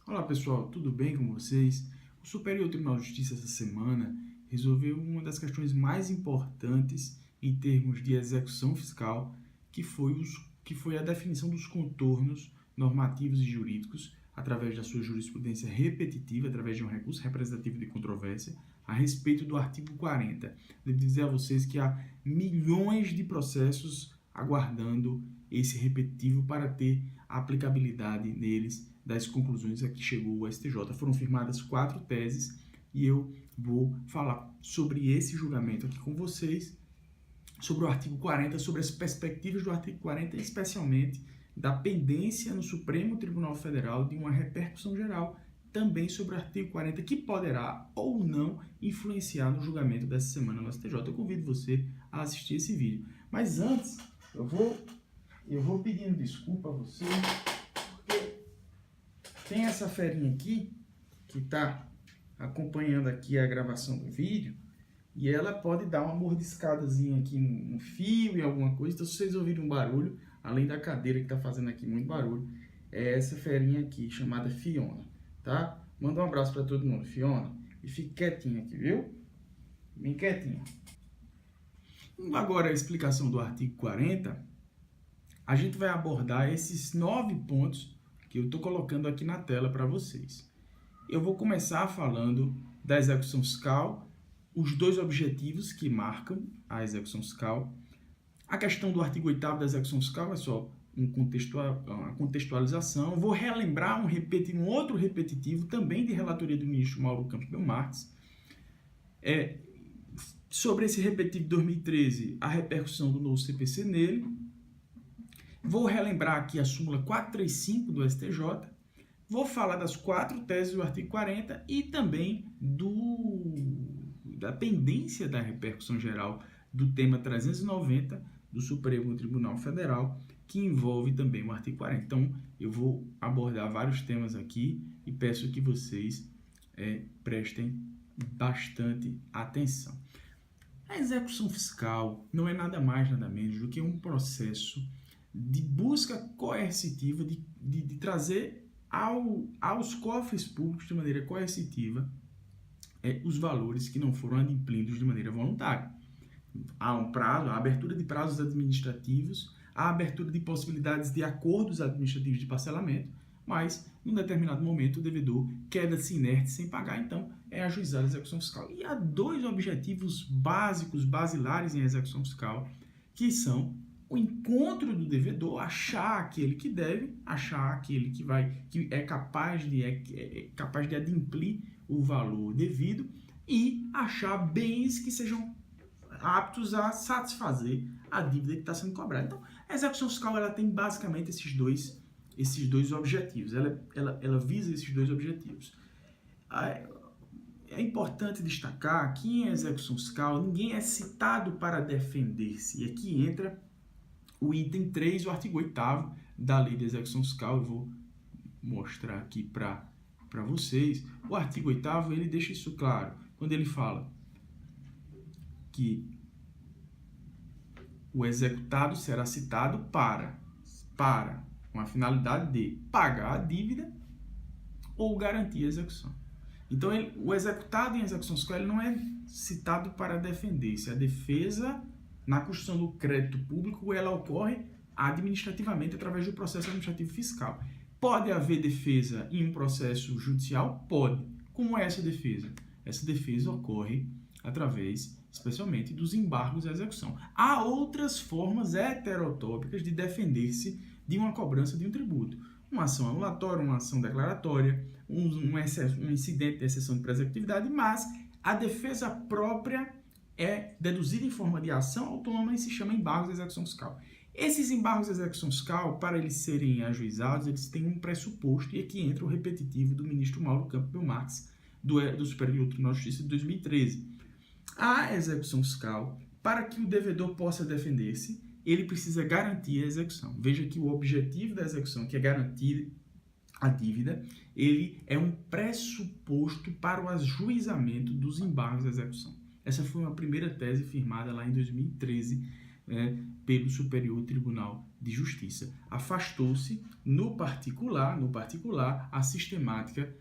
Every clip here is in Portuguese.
Olá pessoal, tudo bem com vocês? O Superior Tribunal de Justiça essa semana resolveu uma das questões mais importantes em termos de execução fiscal, que foi a definição dos contornos normativos e jurídicos através da sua jurisprudência repetitiva, através de um recurso representativo de controvérsia, a respeito do artigo 40. Devo dizer a vocês que há milhões de processos aguardando esse repetitivo para ter a aplicabilidade neles das conclusões a que chegou o STJ. Foram firmadas 4 teses e eu vou falar sobre esse julgamento aqui com vocês, sobre o artigo 40, sobre as perspectivas do artigo 40, especialmente da pendência no Supremo Tribunal Federal de uma repercussão geral também sobre o artigo 40, que poderá ou não influenciar no julgamento dessa semana no STJ. Eu convido você a assistir esse vídeo. Mas antes, eu vou pedindo desculpa a você, porque tem essa ferinha aqui, que está acompanhando aqui a gravação do vídeo, e ela pode dar uma mordiscadazinha aqui no fio e alguma coisa. Então, se vocês ouvirem um barulho, além da cadeira que está fazendo aqui muito barulho, é essa ferinha aqui, chamada Fiona, tá? Manda um abraço para todo mundo, Fiona, e fique quietinha aqui, viu? Bem quietinha. Agora, a explicação do artigo 40, a gente vai abordar esses 9 pontos que eu estou colocando aqui na tela para vocês. Eu vou começar falando da execução fiscal, os 2 objetivos que marcam a execução fiscal. A questão do artigo 8º da execução fiscal é só uma contextualização. Vou relembrar um outro repetitivo, também de relatoria do ministro Mauro Campos Belmarques. Sobre esse repetitivo de 2013, a repercussão do novo CPC nele. Vou relembrar aqui a súmula 435 do STJ. Vou falar das 4 teses do artigo 40 e também da pendência da repercussão geral do tema 390 do Supremo Tribunal Federal, que envolve também o artigo 40. Então, eu vou abordar vários temas aqui e peço que vocês prestem bastante atenção. A execução fiscal não é nada mais, nada menos do que um processo de busca coercitiva, de trazer aos cofres públicos de maneira coercitiva os valores que não foram adimplidos de maneira voluntária. Há um prazo, a abertura de prazos administrativos, a abertura de possibilidades de acordos administrativos de parcelamento, mas, num determinado momento, o devedor queda-se inerte sem pagar, então é ajuizada a execução fiscal. E há 2 objetivos básicos, basilares em execução fiscal, que são o encontro do devedor, achar aquele que deve, achar aquele que é capaz de adimplir o valor devido e achar bens que sejam aptos a satisfazer a dívida que está sendo cobrada. Então, a execução fiscal ela tem basicamente esses dois objetivos. Ela visa esses 2 objetivos. É importante destacar que em execução fiscal ninguém é citado para defender-se. E aqui entra o item 3, o artigo 8º da Lei de Execução Fiscal. Eu vou mostrar aqui para vocês. O artigo 8º, ele deixa isso claro, quando ele fala que o executado será citado para uma finalidade de pagar a dívida ou garantir a execução. Então, o executado em execução fiscal ele não é citado para defender-se. A defesa na construção do crédito público, ela ocorre administrativamente através do processo administrativo fiscal. Pode haver defesa em um processo judicial? Pode. Como é essa defesa? Essa defesa ocorre através, especialmente, dos embargos à execução. Há outras formas heterotópicas de defender-se de uma cobrança de um tributo. Uma ação anulatória, uma ação declaratória, um incidente de exceção de prescritividade, mas a defesa própria é deduzida em forma de ação autônoma e se chama embargos de execução fiscal. Esses embargos de execução fiscal, para eles serem ajuizados, eles têm um pressuposto, e aqui entra o repetitivo do ministro Mauro Campos Belmarques, do Superior Tribunal de Justiça de 2013. A execução fiscal, para que o devedor possa defender-se, ele precisa garantir a execução. Veja que o objetivo da execução, que é garantir a dívida, ele é um pressuposto para o ajuizamento dos embargos da execução. Essa foi uma primeira tese firmada lá em 2013 pelo Superior Tribunal de Justiça. Afastou-se, no particular, a sistemática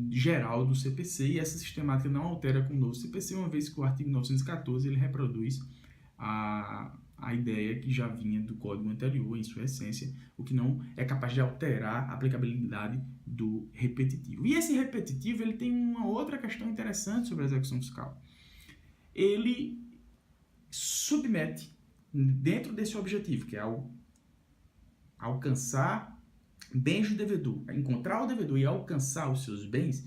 geral do CPC, e essa sistemática não altera com o novo CPC, uma vez que o artigo 914 ele reproduz a ideia que já vinha do código anterior em sua essência, o que não é capaz de alterar a aplicabilidade do repetitivo. E esse repetitivo ele tem uma outra questão interessante sobre a execução fiscal. Ele submete, dentro desse objetivo, que é alcançar bens do devedor, encontrar o devedor e alcançar os seus bens,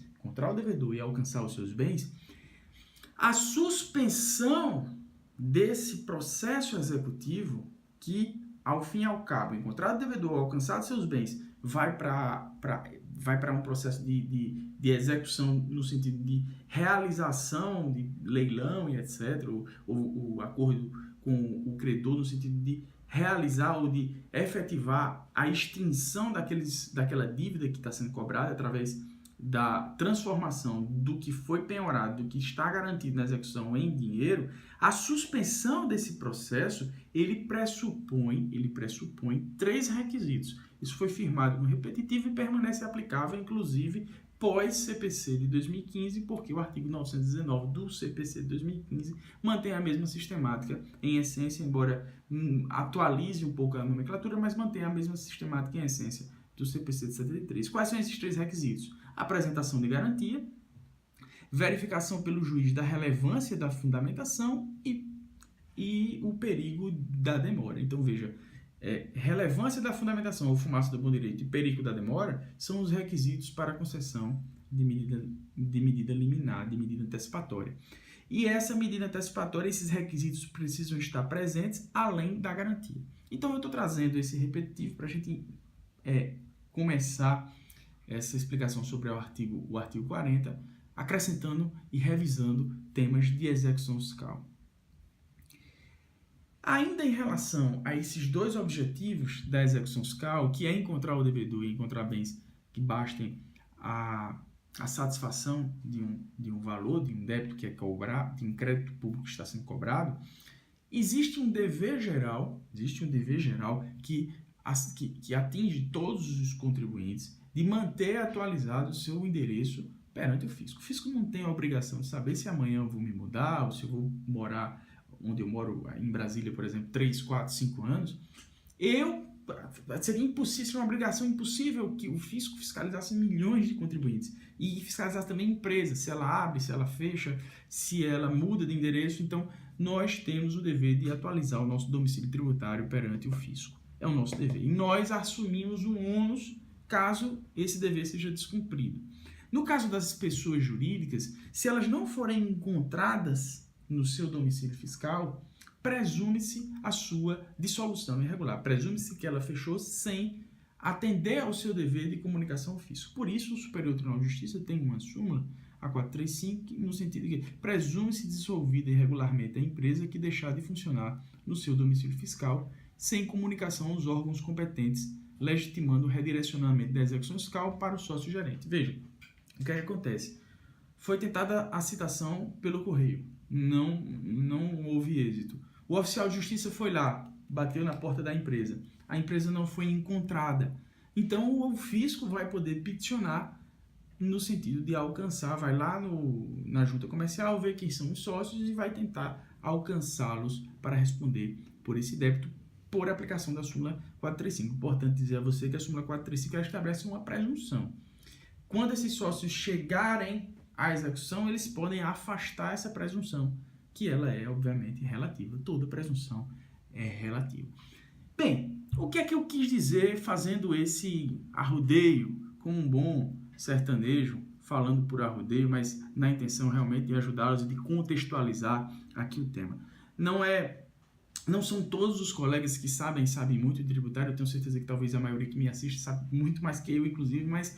a suspensão desse processo executivo que, ao fim e ao cabo, encontrar o devedor, alcançar os seus bens, vai para um processo de execução no sentido de realização de leilão e etc., o acordo com o credor no sentido de realizar ou de efetivar a extinção daquela dívida que está sendo cobrada através da transformação do que foi penhorado, do que está garantido na execução em dinheiro. A suspensão desse processo, ele pressupõe 3 requisitos. Isso foi firmado no repetitivo e permanece aplicável, inclusive, pós-CPC de 2015, porque o artigo 919 do CPC de 2015 mantém a mesma sistemática em essência, embora atualize um pouco a nomenclatura, mas mantém a mesma sistemática em essência do CPC de 73. Quais são esses 3 requisitos? Apresentação de garantia, verificação pelo juiz da relevância da fundamentação e o perigo da demora. Então, veja, relevância da fundamentação ou fumaça do bom direito e perigo da demora são os requisitos para a concessão de medida liminar, de medida antecipatória. E essa medida antecipatória, esses requisitos precisam estar presentes além da garantia. Então, eu estou trazendo esse repetitivo para a gente começar essa explicação sobre o artigo 40, acrescentando e revisando temas de execução fiscal. Ainda em relação a esses 2 objetivos da execução fiscal, que é encontrar o devedor e encontrar bens que bastem a satisfação de um valor, de um débito que é cobrado, de um crédito público que está sendo cobrado, existe um dever geral que atinge todos os contribuintes de manter atualizado o seu endereço perante o fisco. O fisco não tem a obrigação de saber se amanhã eu vou me mudar ou se eu vou morar onde eu moro, em Brasília, por exemplo, 3, 4, 5 anos. Seria impossível, seria uma obrigação impossível que o fisco fiscalizasse milhões de contribuintes e fiscalizasse também empresas, se ela abre, se ela fecha, se ela muda de endereço. Então, nós temos o dever de atualizar o nosso domicílio tributário perante o fisco. É o nosso dever. E nós assumimos o ônus caso esse dever seja descumprido. No caso das pessoas jurídicas, se elas não forem encontradas no seu domicílio fiscal, presume-se a sua dissolução irregular. Presume-se que ela fechou sem atender ao seu dever de comunicação ao fisco. Por isso, o Superior Tribunal de Justiça tem uma súmula, a 435, no sentido de que presume-se dissolvida irregularmente a empresa que deixar de funcionar no seu domicílio fiscal sem comunicação aos órgãos competentes, legitimando o redirecionamento da execução fiscal para o sócio-gerente. Veja, o que acontece? Foi tentada a citação pelo correio. Não houve êxito. O oficial de justiça foi lá, bateu na porta da empresa. A empresa não foi encontrada. Então, o fisco vai poder peticionar no sentido de alcançar, vai lá na junta comercial, ver quem são os sócios e vai tentar alcançá-los para responder por esse débito por aplicação da súmula 435. Importante dizer a você que a súmula 435 ela estabelece uma presunção. Quando esses sócios chegarem à execução, eles podem afastar essa presunção, que ela é, obviamente, relativa. Toda presunção é relativa. Bem, o que é que eu quis dizer fazendo esse arrodeio com um bom sertanejo, falando por arrodeio, mas na intenção realmente de ajudá-los e de contextualizar aqui o tema. Não são todos os colegas que sabem muito de tributário, eu tenho certeza que talvez a maioria que me assiste sabe muito mais que eu, inclusive, mas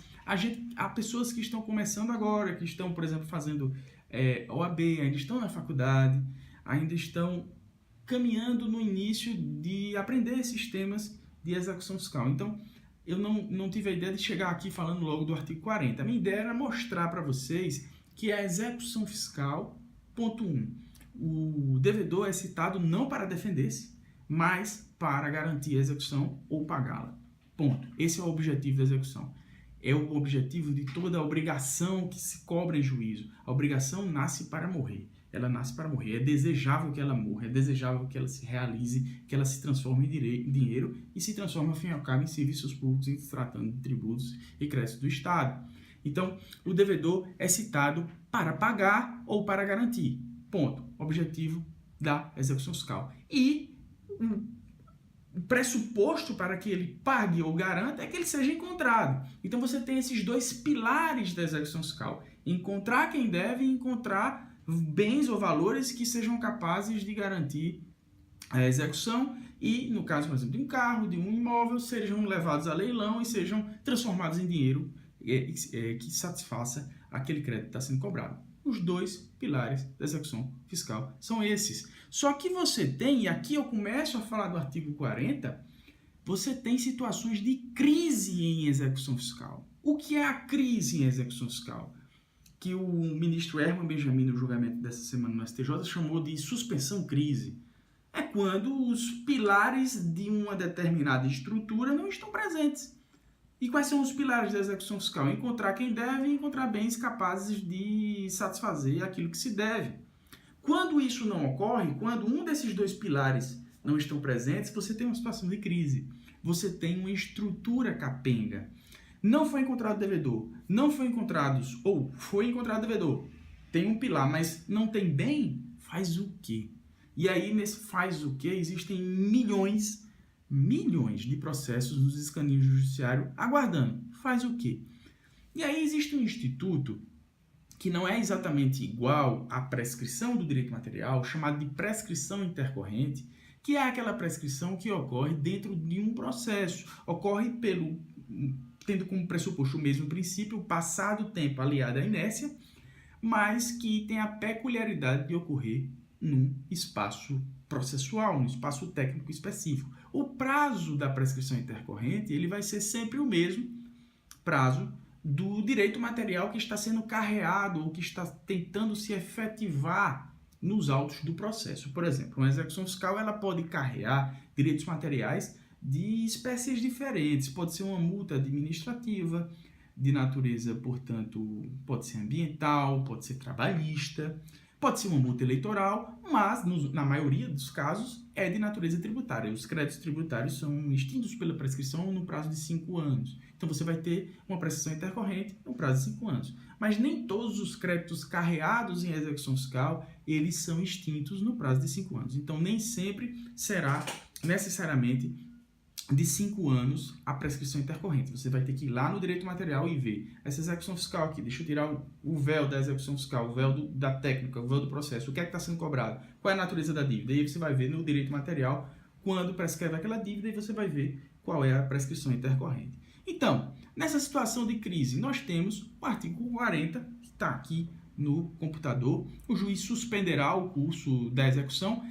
há pessoas que estão começando agora, que estão, por exemplo, fazendo OAB, ainda estão na faculdade, ainda estão caminhando no início de aprender esses temas de execução fiscal. Então, eu não tive a ideia de chegar aqui falando logo do artigo 40. A minha ideia era mostrar para vocês que a execução fiscal, ponto 1, o devedor é citado não para defender-se, mas para garantir a execução ou pagá-la. Ponto. Esse é o objetivo da execução. É o objetivo de toda a obrigação que se cobra em juízo. A obrigação nasce para morrer. Ela nasce para morrer. É desejável que ela morra, é desejável que ela se realize, que ela se transforme em dinheiro e se transforme, ao fim e ao cabo, em serviços públicos, em se tratando de tributos e créditos do Estado. Então, o devedor é citado para pagar ou para garantir. Ponto. Objetivo da execução fiscal. E o pressuposto para que ele pague ou garanta é que ele seja encontrado. Então, você tem esses dois pilares da execução fiscal. Encontrar quem deve e encontrar bens ou valores que sejam capazes de garantir a execução e, no caso, por exemplo, de um carro, de um imóvel, sejam levados a leilão e sejam transformados em dinheiro que satisfaça aquele crédito que está sendo cobrado. Os dois pilares da execução fiscal são esses. Só que você tem, e aqui eu começo a falar do artigo 40, você tem situações de crise em execução fiscal. O que é a crise em execução fiscal? Que o ministro Herman Benjamin, no julgamento dessa semana no STJ, chamou de suspensão crise. É quando os pilares de uma determinada estrutura não estão presentes. E quais são os pilares da execução fiscal? Encontrar quem deve e encontrar bens capazes de satisfazer aquilo que se deve. Quando isso não ocorre, quando um desses dois pilares não estão presentes, você tem uma situação de crise. Você tem uma estrutura capenga. Não foi encontrado devedor, não foi encontrados, ou foi encontrado devedor, tem um pilar, mas não tem bem, faz o quê? E aí, nesse faz o quê, existem milhões de processos nos escaninhos do judiciário aguardando. Faz o quê? E aí existe um instituto que não é exatamente igual à prescrição do direito material, chamado de prescrição intercorrente, que é aquela prescrição que ocorre dentro de um processo. Ocorre tendo como pressuposto o mesmo princípio, o passado tempo aliado à inércia, mas que tem a peculiaridade de ocorrer num espaço processual, num espaço técnico específico. O prazo da prescrição intercorrente ele vai ser sempre o mesmo prazo do direito material que está sendo carreado ou que está tentando se efetivar nos autos do processo. Por exemplo, uma execução fiscal ela pode carrear direitos materiais de espécies diferentes. Pode ser uma multa administrativa, de natureza, portanto, pode ser ambiental, pode ser trabalhista, pode ser uma multa eleitoral, mas, na maioria dos casos, é de natureza tributária. Os créditos tributários são extintos pela prescrição no prazo de 5 anos. Então, você vai ter uma prescrição intercorrente no prazo de 5 anos. Mas nem todos os créditos carreados em execução fiscal, eles são extintos no prazo de 5 anos. Então, nem sempre será necessariamente de 5 anos a prescrição intercorrente. Você vai ter que ir lá no direito material e ver essa execução fiscal aqui. Deixa eu tirar o véu da execução fiscal, o véu da técnica, o véu do processo. O que é que está sendo cobrado? Qual é a natureza da dívida? E aí você vai ver no direito material quando prescreve aquela dívida e você vai ver qual é a prescrição intercorrente. Então, nessa situação de crise, nós temos o artigo 40, que está aqui no computador. O juiz suspenderá o curso da execução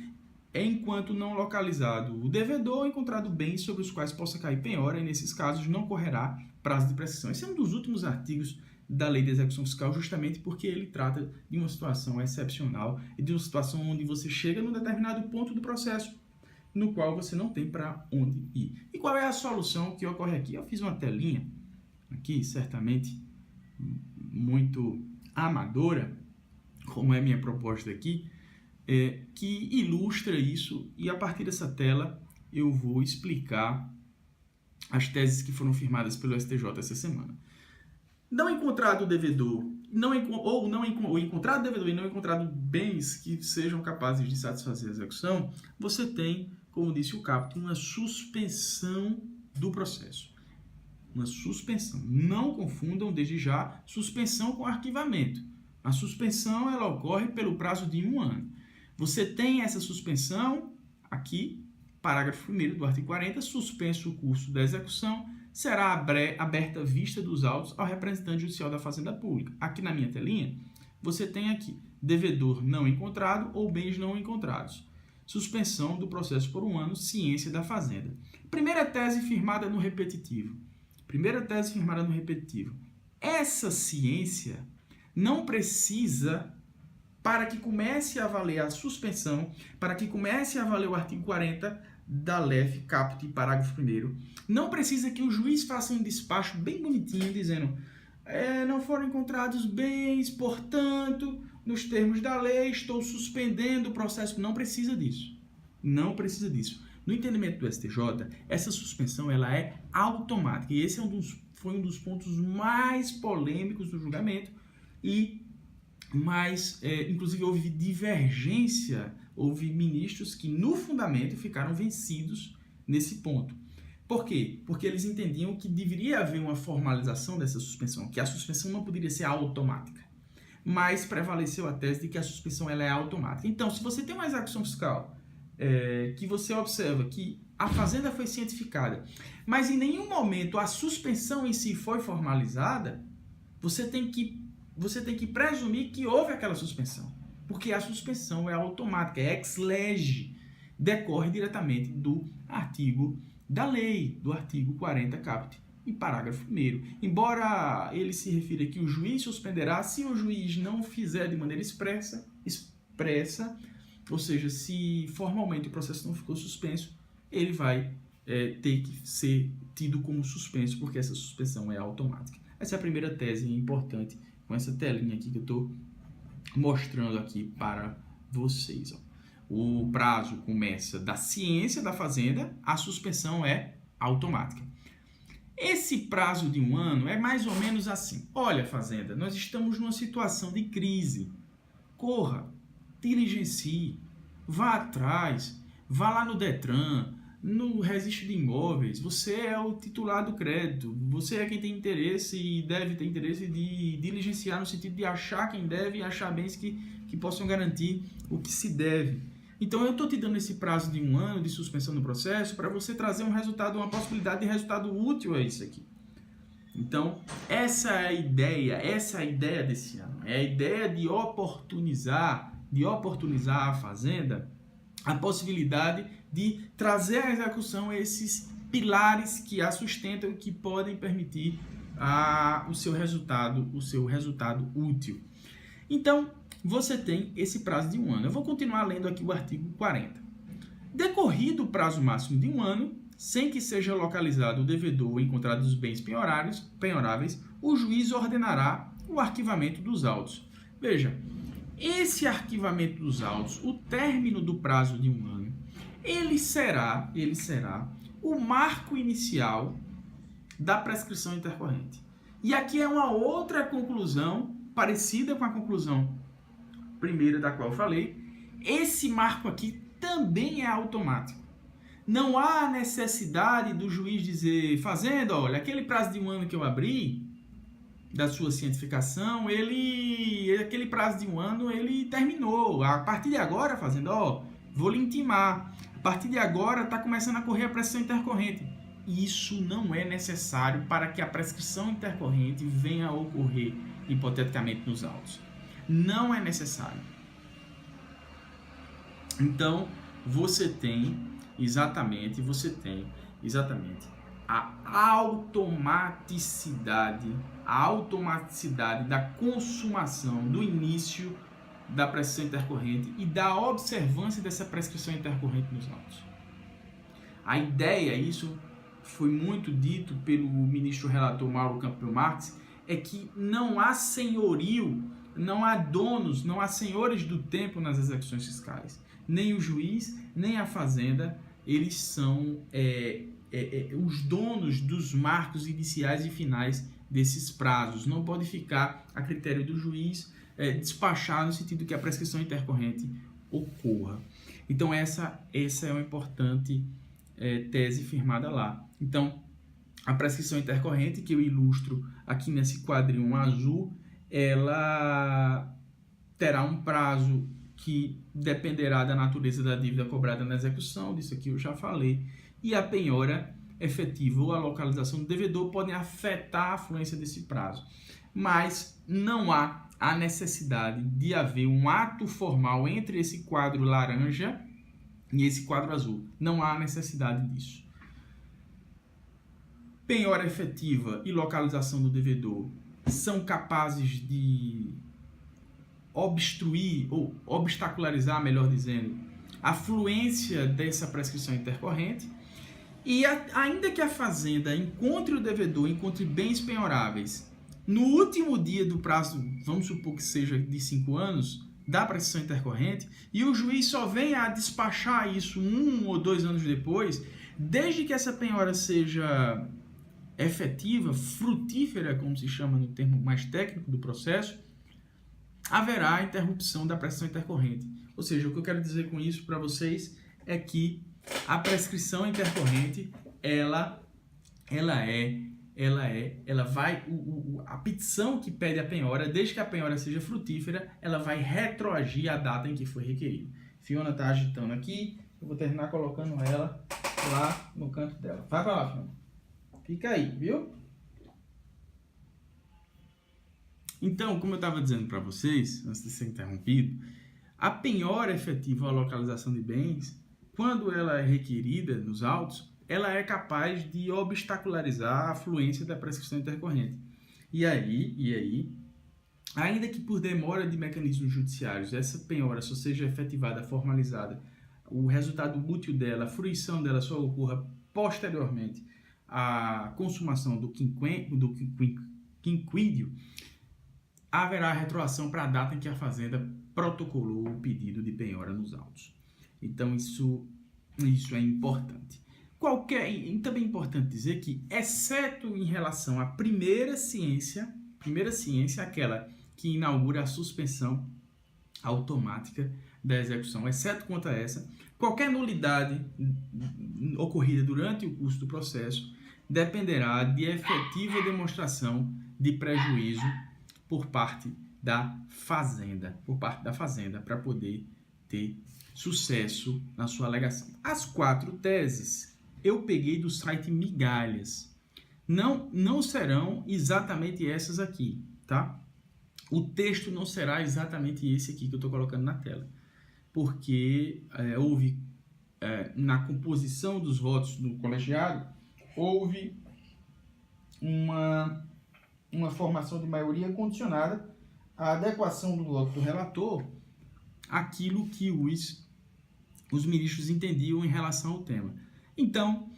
enquanto não localizado o devedor, encontrado bens sobre os quais possa cair penhora, e nesses casos não correrá prazo de prescrição. Esse é um dos últimos artigos da Lei de Execução Fiscal, justamente porque ele trata de uma situação excepcional e de uma situação onde você chega num determinado ponto do processo no qual você não tem para onde ir. E qual é a solução que ocorre aqui? Eu fiz uma telinha aqui, certamente muito amadora, como é minha proposta aqui, que ilustra isso, e a partir dessa tela eu vou explicar as teses que foram firmadas pelo STJ essa semana. Não encontrado devedor, ou encontrado devedor e não encontrado bens que sejam capazes de satisfazer a execução, você tem, como disse o caput, uma suspensão do processo. Uma suspensão. Não confundam, desde já, suspensão com arquivamento. A suspensão ela ocorre pelo prazo de 1 ano. Você tem essa suspensão aqui, parágrafo 1º do artigo 40, suspenso o curso da execução, será aberta vista dos autos ao representante judicial da Fazenda Pública. Aqui na minha telinha, você tem aqui, devedor não encontrado ou bens não encontrados. Suspensão do processo por 1 ano, ciência da Fazenda. Primeira tese firmada no repetitivo. Essa ciência não precisa, para que comece a valer a suspensão, para que comece a valer o artigo 40 da LEF, caput, parágrafo 1º. Não precisa que o juiz faça um despacho bem bonitinho, dizendo não foram encontrados bens, portanto, nos termos da lei, estou suspendendo o processo. Não precisa disso. Não precisa disso. No entendimento do STJ, essa suspensão ela é automática. E esse foi um dos pontos mais polêmicos do julgamento e inclusive houve divergência, houve ministros que no fundamento ficaram vencidos nesse ponto. Por quê? Porque eles entendiam que deveria haver uma formalização dessa suspensão, que a suspensão não poderia ser automática, mas prevaleceu a tese de que a suspensão ela é automática. Então, se você tem uma execução fiscal que você observa que a fazenda foi cientificada, mas em nenhum momento a suspensão em si foi formalizada, você tem que presumir que houve aquela suspensão, porque a suspensão é automática, é ex lege, decorre diretamente do artigo da lei, do artigo 40 caput e parágrafo 1º. Embora ele se refira que o juiz suspenderá se o juiz não fizer de maneira expressa, ou seja, se formalmente o processo não ficou suspenso, ele vai ter que ser tido como suspenso, porque essa suspensão é automática. Essa é a primeira tese importante, com essa telinha aqui que eu estou mostrando aqui para vocês. Ó. O prazo começa da ciência da fazenda, a suspensão é automática. Esse prazo de 1 ano é mais ou menos assim. Olha, fazenda, nós estamos numa situação de crise. Corra, diligencie, vá atrás, vá lá no Detran, no registro de imóveis, você é o titular do crédito, você é quem tem interesse e deve ter interesse de diligenciar no sentido de achar quem deve e achar bens que possam garantir o que se deve. Então eu estou te dando esse prazo de 1 ano de suspensão do processo para você trazer um resultado, uma possibilidade de resultado útil a isso aqui. Então essa é a ideia desse ano, é a ideia de oportunizar a fazenda a possibilidade de trazer à execução esses pilares que a sustentam e que podem permitir o seu resultado útil. Então, você tem esse prazo de 1 ano. Eu vou continuar lendo aqui o artigo 40. Decorrido o prazo máximo de 1 ano, sem que seja localizado o devedor ou encontrados os bens penhoráveis, o juiz ordenará o arquivamento dos autos. Veja, esse arquivamento dos autos, o término do prazo de 1 ano, ele será o marco inicial da prescrição intercorrente. E aqui é uma outra conclusão, parecida com a conclusão primeira da qual eu falei. Esse marco aqui também é automático. Não há necessidade do juiz dizer, fazenda, olha, aquele prazo de 1 ano que eu abri, da sua cientificação, aquele prazo de 1 ano, ele terminou. A partir de agora, fazenda, vou lhe intimar. A partir de agora está começando a correr a prescrição intercorrente. Isso não é necessário para que a prescrição intercorrente venha a ocorrer, hipoteticamente, nos autos. Não é necessário. Então, você tem exatamente a automaticidade da consumação do início da prescrição intercorrente e da observância dessa prescrição intercorrente nos autos. A ideia, isso foi muito dito pelo ministro relator Mauro Campbell Marques, é que não há senhorio, não há donos, não há senhores do tempo nas execuções fiscais. Nem o juiz, nem a fazenda, eles são os donos dos marcos iniciais e finais desses prazos. Não pode ficar a critério do juiz despachar no sentido que a prescrição intercorrente ocorra. Então essa é uma importante tese firmada lá. Então a prescrição intercorrente, que eu ilustro aqui nesse quadrinho azul, ela terá um prazo que dependerá da natureza da dívida cobrada na execução, disso aqui eu já falei, e a penhora efetiva ou a localização do devedor podem afetar a fluência desse prazo. Mas não há a necessidade de haver um ato formal entre esse quadro laranja e esse quadro azul. Não há necessidade disso. Penhora efetiva e localização do devedor são capazes de obstruir ou obstacularizar, melhor dizendo, a fluência dessa prescrição intercorrente. E ainda que a fazenda encontre o devedor, encontre bens penhoráveis no último dia do prazo, vamos supor que seja de 5 anos, da prescrição intercorrente, e o juiz só venha a despachar isso 1 ou 2 anos depois, desde que essa penhora seja efetiva, frutífera, como se chama no termo mais técnico do processo, haverá interrupção da prescrição intercorrente. Ou seja, o que eu quero dizer com isso para vocês é que a prescrição intercorrente, a petição que pede a penhora, desde que a penhora seja frutífera, ela vai retroagir a data em que foi requerida. Fiona está agitando aqui, eu vou terminar colocando ela lá no canto dela. Vai para lá, Fiona. Fica aí, viu? Então, como eu estava dizendo para vocês, antes de ser interrompido, a penhora efetiva ou a localização de bens, quando ela é requerida nos autos, ela é capaz de obstacularizar a fluência da prescrição intercorrente. E aí, ainda que por demora de mecanismos judiciários essa penhora só seja efetivada, formalizada, o resultado útil dela, a fruição dela só ocorra posteriormente à consumação do quinquídio, haverá retroação para a data em que a fazenda protocolou o pedido de penhora nos autos. Então, isso é importante. Também é importante dizer que, exceto em relação à primeira ciência, aquela que inaugura a suspensão automática da execução, exceto quanto a essa, qualquer nulidade ocorrida durante o curso do processo dependerá de efetiva demonstração de prejuízo por parte da fazenda, para poder ter sucesso na sua alegação. As 4 teses eu peguei do site Migalhas. Não serão exatamente essas aqui, tá? O texto não será exatamente esse aqui que eu estou colocando na tela, porque houve, na composição dos votos do colegiado, houve uma formação de maioria condicionada à adequação do voto do relator àquilo que os ministros entendiam em relação ao tema. Então,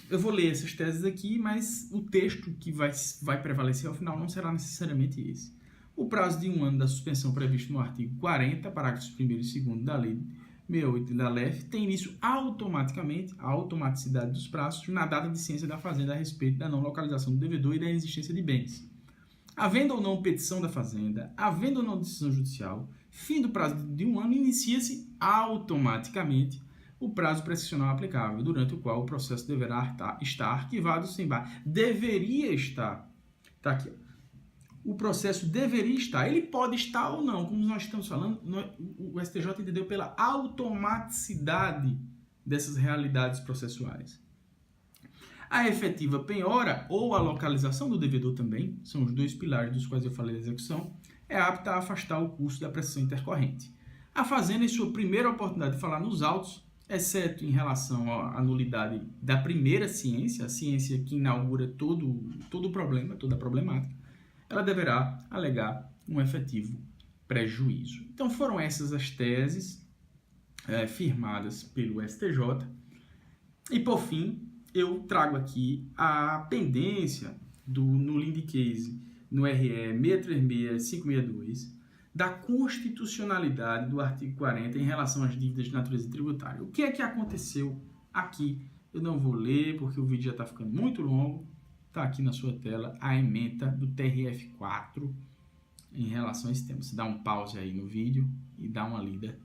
eu vou ler essas teses aqui, mas o texto que vai prevalecer ao final não será necessariamente esse. O prazo de 1 ano da suspensão previsto no artigo 40, parágrafos 1º e 2º da Lei 68 da LEF, tem início automaticamente, a automaticidade dos prazos, na data de ciência da Fazenda a respeito da não localização do devedor e da existência de bens. Havendo ou não petição da Fazenda, havendo ou não decisão judicial, fim do prazo de 1 ano, inicia-se automaticamente o prazo prescricional aplicável, durante o qual o processo deverá estar arquivado sem bar. Deveria estar. Está aqui. O processo deveria estar. Ele pode estar ou não, como nós estamos falando, o STJ entendeu pela automaticidade dessas realidades processuais. A efetiva penhora ou a localização do devedor também, são os 2 pilares dos quais eu falei da execução, é apta a afastar o curso da prescrição intercorrente. A Fazenda, em sua primeira oportunidade de falar nos autos, exceto em relação à nulidade da primeira ciência, a ciência que inaugura todo o problema, toda a problemática, ela deverá alegar um efetivo prejuízo. Então, foram essas as teses firmadas pelo STJ. E, por fim, eu trago aqui a pendência no Linde Case, no RE 636-562, da constitucionalidade do artigo 40 em relação às dívidas de natureza tributária. O que é que aconteceu aqui? Eu não vou ler, porque o vídeo já está ficando muito longo. Está aqui na sua tela a ementa do TRF4 em relação a esse tema. Você dá um pause aí no vídeo e dá uma lida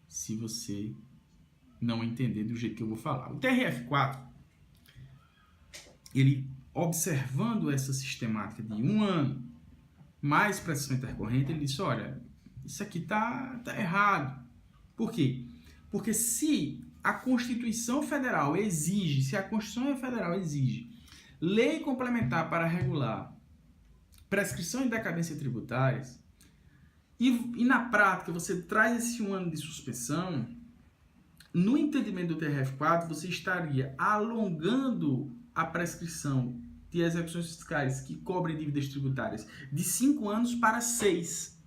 se você não entender do jeito que eu vou falar. O TRF4, ele, observando essa sistemática de 1 ano, mais prescrição intercorrente, ele disse, olha, isso aqui tá errado. Por quê? Porque se a Constituição Federal exige, lei complementar para regular prescrição e decadência tributárias, e na prática você traz esse 1 ano de suspensão, no entendimento do TRF4, você estaria alongando a prescrição de execuções fiscais que cobrem dívidas tributárias de 5 anos para 6.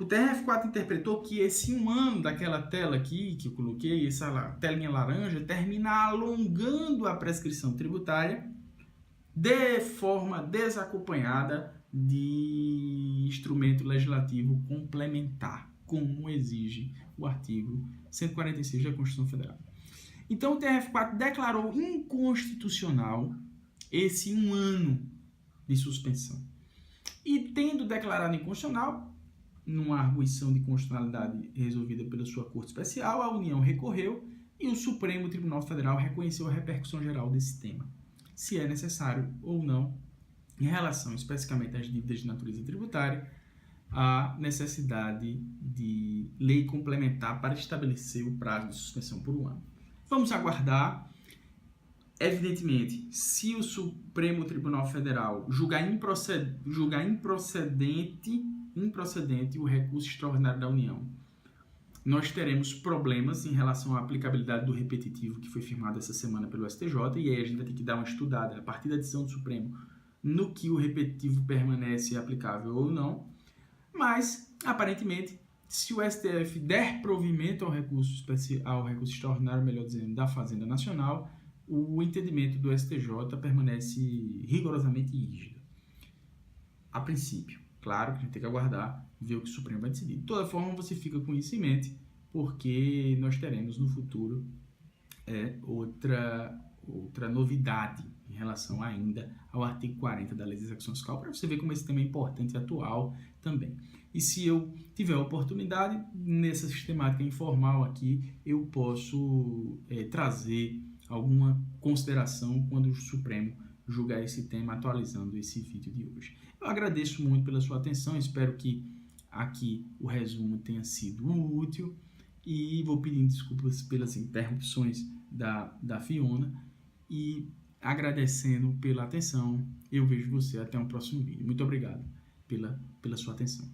O TRF4 interpretou que esse 1 ano daquela tela aqui, que eu coloquei, essa telinha laranja, termina alongando a prescrição tributária de forma desacompanhada de instrumento legislativo complementar, como exige o artigo 146 da Constituição Federal. Então, o TRF4 declarou inconstitucional esse 1 ano de suspensão. E, tendo declarado inconstitucional, numa arguição de constitucionalidade resolvida pela sua Corte Especial, a União recorreu e o Supremo Tribunal Federal reconheceu a repercussão geral desse tema, se é necessário ou não, em relação especificamente às dívidas de natureza tributária, a necessidade de lei complementar para estabelecer o prazo de suspensão por 1 ano. Vamos aguardar. Evidentemente, se o Supremo Tribunal Federal julgar improcedente o recurso extraordinário da União, nós teremos problemas em relação à aplicabilidade do repetitivo que foi firmado essa semana pelo STJ, e aí a gente vai ter que dar uma estudada a partir da decisão do Supremo no que o repetitivo permanece aplicável ou não. Mas, aparentemente, se o STF der provimento ao recurso extraordinário, melhor dizendo, da Fazenda Nacional, o entendimento do STJ permanece rigorosamente rígido. A princípio, claro que a gente tem que aguardar e ver o que o Supremo vai decidir. De toda forma, você fica com isso em mente, porque nós teremos no futuro outra novidade em relação ainda ao artigo 40 da Lei de Execução Fiscal, para você ver como esse tema é importante e atual também. E se eu tiver a oportunidade, nessa sistemática informal aqui, eu posso trazer alguma consideração quando o Supremo julgar esse tema, atualizando esse vídeo de hoje. Eu agradeço muito pela sua atenção, espero que aqui o resumo tenha sido útil e vou pedindo desculpas pelas interrupções da Fiona e agradecendo pela atenção. Eu vejo você até um próximo vídeo. Muito obrigado pela sua atenção.